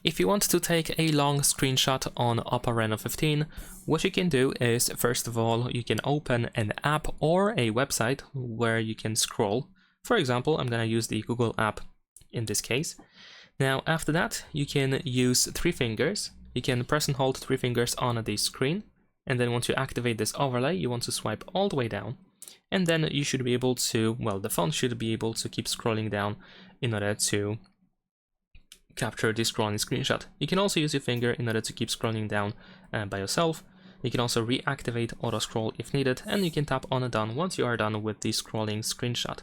If you want to take a long screenshot on OPPO Reno 15, what you can do is, first of all, you can open an app or a website where you can scroll. For example, I'm going to use the Google app in this case. Now, after that, you can use 3 fingers. You can press and hold 3 fingers on the screen. And then once you activate this overlay, you want to swipe all the way down. And then you should be able to, well, the phone should be able to keep scrolling down in order to capture this scrolling screenshot. You can also use your finger in order to keep scrolling down by yourself. You can also reactivate auto scroll if needed, and you can tap on and done once you are done with the scrolling screenshot.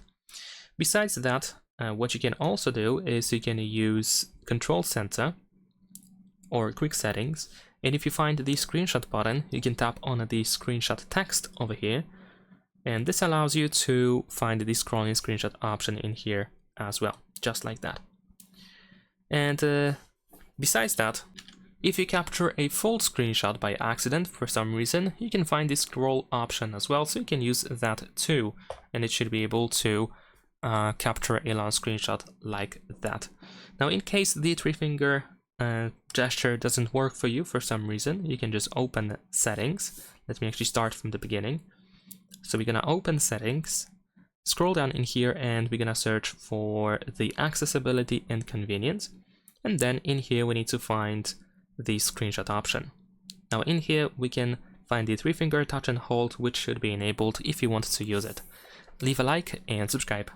Besides that, what you can also do is you can use Control Center or Quick Settings, and if you find the screenshot button, you can tap on the screenshot text over here, and this allows you to find the scrolling screenshot option in here as well, just like that. And besides that, if you capture a full screenshot by accident for some reason, you can find the scroll option as well, so you can use that too, and it should be able to capture a long screenshot like that. Now, in case the 3-finger gesture doesn't work for you for some reason, you can just open Settings. Let me actually start from the beginning. So we're gonna open Settings, scroll down in here, and we're gonna search for the accessibility and convenience. And then in here we need to find the screenshot option. Now in here we can find the 3-finger touch and hold, which should be enabled if you want to use it. Leave a like and subscribe.